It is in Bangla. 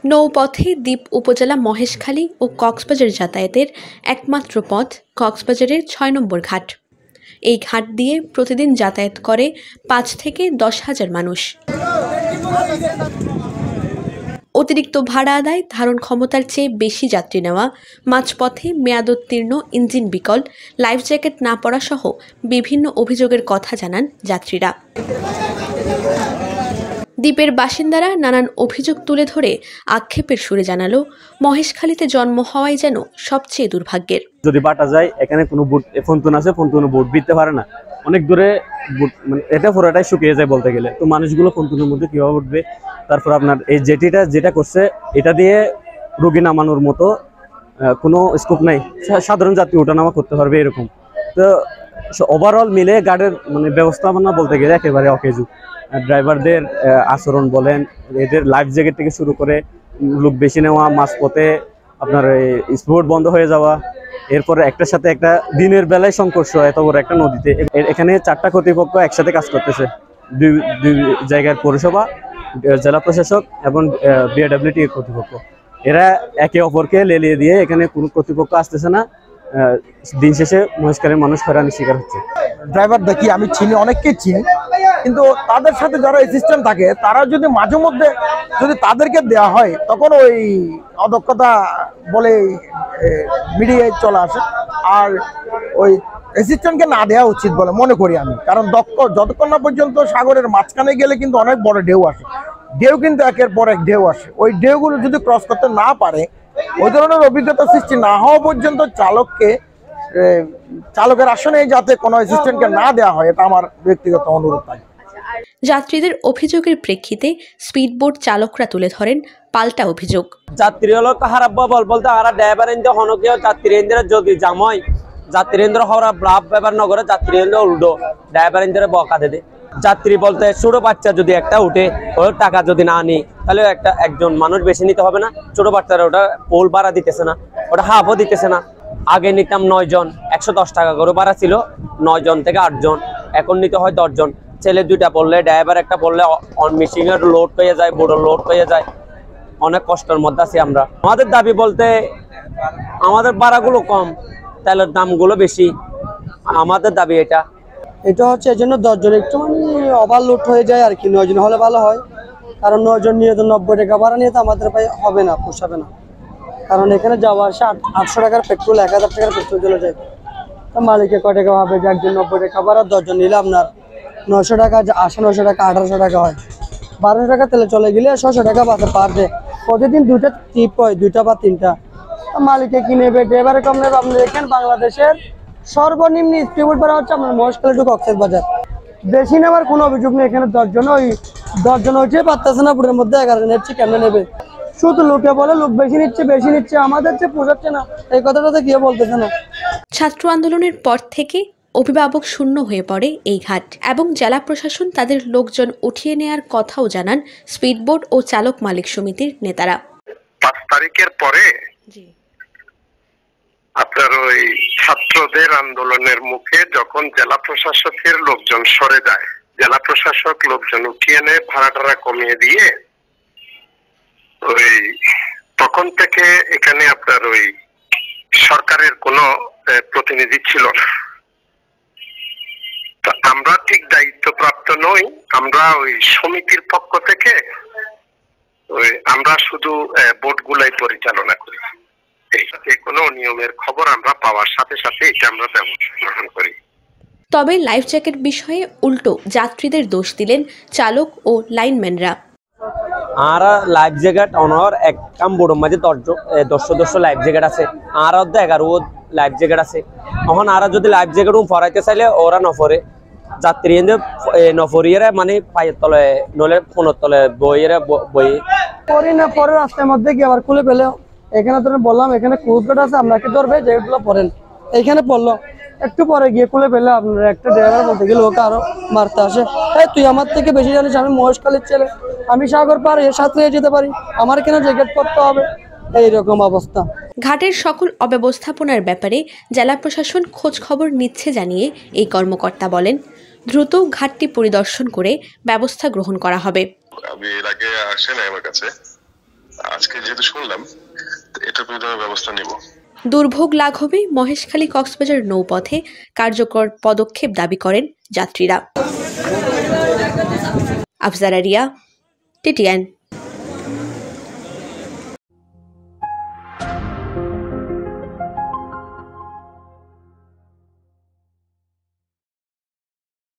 নৌপথে দ্বীপ উপজেলা মহেশখালী ও কক্সবাজার যাতায়াতের একমাত্র পথ কক্সবাজারের ৬ নম্বর ঘাট। এই ঘাট দিয়ে প্রতিদিন যাতায়াত করে ৫ থেকে ১০,০০০ মানুষ। অতিরিক্ত ভাড়া আদায়, ধারণ ক্ষমতার চেয়ে বেশি যাত্রী নেওয়া, মাঝপথে মেয়াদোত্তীর্ণ ইঞ্জিন বিকল, লাইফ জ্যাকেট না পরা সহ বিভিন্ন অভিযোগের কথা জানান যাত্রীরা। দ্বীপের বাসিন্দারা নানান অভিযোগ তুলে ধরে আক্ষেপের সুরে জানালো, মহেশখালীতে জন্ম হওয়াই যেন সবচেয়ে দুর্ভাগ্যের। যদি বাটা যায় এখানে কোনো বুট ফোনতুন আছে, ফোনতুনে বুট দিতে পারে না, অনেক দূরে বুট, মানে এটা পুরোটাই শুকিয়ে যায় বলতে গেলে। তো মানুষগুলো ফোনতুনের মধ্যে কিভাবে উঠবে? তারপর আপনার এই জেটিটা যেটা করছে এটা দিয়ে রোগী নামানোর মতো কোনো স্কোপ নাই, সাধারণ যাত্রী ওঠানামা করতে পারবে এরকম। তো ওভারঅল মিলে গাড়ির মানে ব্যবস্থাপনা বলতে গেলে একেবারে অকেজু। ড্রাইভারদের আচরণ বলেন, এদের লাইফ জ্যাকেট থেকে শুরু করে লোক বেশি নেওয়া, মাঝপথে আপনার স্পিড বন্ধ হয়ে যাওয়া, এরপরে একটার সাথে একটা দিনের বেলায় সংঘর্ষ এত বড় একটা নদীতে। এখানে 4টা কর্তৃপক্ষ একসাথে কাজ করতেছে, দুই জায়গার পৌরসভা, জেলা প্রশাসক এবং বিআরডব্লিউটি কর্তৃপক্ষ। এরা একে অপরকে লেলিয়ে দিয়ে এখানে কোনো কর্তৃপক্ষ আসতেছে না। দিন শেষে মহেশখালীর মানুষ হয়রানির শিকার হচ্ছে। ড্রাইভার দেখি আমি চিনি, অনেককেই চিনি, কিন্তু তাদের সাথে যারা অ্যাসিস্ট্যান্ট থাকে তারা যদি মাঝে মধ্যে যদি তাদেরকে দেওয়া হয় তখন ওই অদক্ষতা বলে মিডিয়ায় চলে আসে। আর ওই অ্যাসিস্ট্যান্টকে না দেওয়া উচিত বলে মনে করি আমি, কারণ যতক্ষণ না পর্যন্ত সাগরের মাঝখানে গেলে কিন্তু অনেক বড় ঢেউ আসে, ঢেউ কিন্তু একের পর এক ঢেউ আসে। ওই ঢেউগুলো যদি ক্রস করতে না পারে, ওই ধরনের অভিজ্ঞতা সৃষ্টি না হওয়া পর্যন্ত চালকের আসনে যাতে কোনো অ্যাসিস্ট্যান্টকে না দেওয়া হয়, এটা আমার ব্যক্তিগত অনুরোধ থাকে। যাত্রীদের অভিযোগের প্রেক্ষিতে স্পিডবোট চালকরা তুলে ধরেন পাল্টা অভিযোগ। যাত্রী হলো খারাপ বলতে আর ড্রাইভার ইন্দ্র হনকে যাত্রী ইন্দ্র যদি জাম হয়, যাত্রী ইন্দ্র হওয়ার ব্রাভ ব্যবহার নগরে যাত্রী ইন্দ্র উল্টো ড্রাইভার ইন্দ্র বকা দেবে। যাত্রী বলতে ছোট বাচ্চা যদি একটা উঠে, ওর টাকা যদি না নি তাহলে একজন মানুষ বেশি নিতে হবে না। ছোট বাচ্চারা ওটা পোল ভাড়া দিতেছে না, ওটা হাফও দিতেছে না। আগে নিতাম 9 জন, 110 টাকা করে ভাড়া ছিল, 9 জন থেকে 8 জন, এখন নিতে হয় 10 জন। ছেলে 2টা পড়লে, ড্রাইভার একটা পড়লে মেশিনের লোড হয়ে যায়, বোর্ডের লোড হয়ে যায়। অনেক কষ্টের মধ্যে আছি আমরা। আমাদের দাবি বলতে আমাদের ভাড়াগুলো কম, তেলের দামগুলো বেশি, আমাদের দাবি এটা হচ্ছে এই জন্য 10 জন একটু মানে ওভারলোড হয়ে যায় আর কি। 9 জন হলে ভালো হয়, কারণ 9 জন নিয়ে তো 90 টাকা ভাড়া নিয়ে তো আমাদের ভাই হবে না, পোষাবে না। কারণ এখানে যাওয়া আসে 800 টাকার পেট্রোল, 1000 টাকার পেট্রোল চলে যায়। তো মালিকে কয় টাকা হবে যে একজন 90 টাকা ভাড়া, 10 জন নিলে আপনার 900 টাকা, 900 টাকা 1800 টাকা হয়। 1200 টাকা তেলে চলে গেলে 600 টাকা বাঁচে পার ডে। প্রতিদিন 2টা ট্রিপ হয়, 2টা বা 3টা। মালিকে কি নেবে, ড্রাইভারে কম নেবে। আপনি দেখেন বাংলাদেশের সর্বনিম্ন স্পিড ভাড়া হচ্ছে আপনার মহেশখালী টু কক্সবাজার। বেশি নেওয়ার কোনো অভিযোগ নেই। এখানে 10 জন, ওই 10 জন হচ্ছে পারতেছে না, পুরের মধ্যে 11 জন হচ্ছে, কেমনে নেবে? শুধু লোকে বলে লোক বেশি নিচ্ছে, আমাদের চেয়ে পোষাচ্ছে না, এই কথাটা তো কেউ বলতেছে না। ছাত্র আন্দোলনের পর থেকে অভিভাবক শূন্য হয়ে পড়ে এই ঘাট এবং জেলা প্রশাসন তাদের লোকজন উঠিয়ে নেয়ার কথাও জানান স্পিডবোট ও চালক মালিক সমিতির নেতারা। 5 তারিখের পরে আপনার ওই ছাত্রদের আন্দোলনের মুখে যখন জেলা প্রশাসকের লোকজন সরে যায়, জেলা প্রশাসক লোকজন উঠিয়ে নেয়, ভাড়াটা কমিয়ে দিয়ে, ওই তখন থেকে এখানে আপনার ওই সরকারের কোনো প্রতিনিধি ছিল না। তো আমরা ঠিক দায়িত্বপ্রাপ্ত নই, আমরা ওই সমিতির পক্ষ থেকে আমরা শুধু বোটগুলাই পরিচালনা করি। কোনো নিয়মের খবর আমরা পাওয়ার সাথে সাথে এটা আমরা ব্যবস্থা গ্রহণ করি। তবে লাইফ জ্যাকেট বিষয়ে উল্টো যাত্রীদের দোষ দিলেন চালক ও লাইনম্যানরা। আর লাইফ জ্যাকেট অনর এক কাম বোর্ডের মাঝে 10 লাইফ জ্যাকেট আছে, আর 11 লাইফ জ্যাকেট আছে। এখন আর যদি লাইফ জ্যাকেট ফরাইতে চাইলে ওরা নফরে, যাত্রী নফরিয়ে মানে পায়ের তলে নলে ফোনের তলে বইয়েরা বই পরে না, পরে রাস্তার মধ্যে গিয়ে আবার খুলে ফেলে। এখানে তো বললাম এখানে ক্রুজগেট আছে, আপনাকে ধরবে, যেগুলো পড়েন এইখানে পড়লো, একটু পরে গিয়ে খুলে ফেলে আপনার একটা ড্রাইভার বলতে গেলে ওকে আরো মারতে আসে। তুই আমার থেকে বেশি জানিস, আমি মহেশখালীর ছেলে, আমি সাগর পার এর সাথে যেতে পারি, আমার কেন জ্যাকেট পরতে হবে? এইরকম অবস্থা। ঘাটের সকল অব্যবস্থাপনার ব্যাপারে জেলা প্রশাসন খোঁজ খবর নিচ্ছে জানিয়ে এই কর্মকর্তা বলেন, দ্রুত ঘাটটি পরিদর্শন করে ব্যবস্থা গ্রহণ করা হবে। আমি এর আগে আসেন আমার কাছে, আজকে যেহেতু শুনলাম, তো এটার বিরুদ্ধে আমরা ব্যবস্থা নিব। দুর্ভোগ লাঘবে মহেশখালী কক্সবাজার নৌপথে কার্যকর পদক্ষেপ দাবি করেন যাত্রীরা। আফজারা রিয়া, TTN।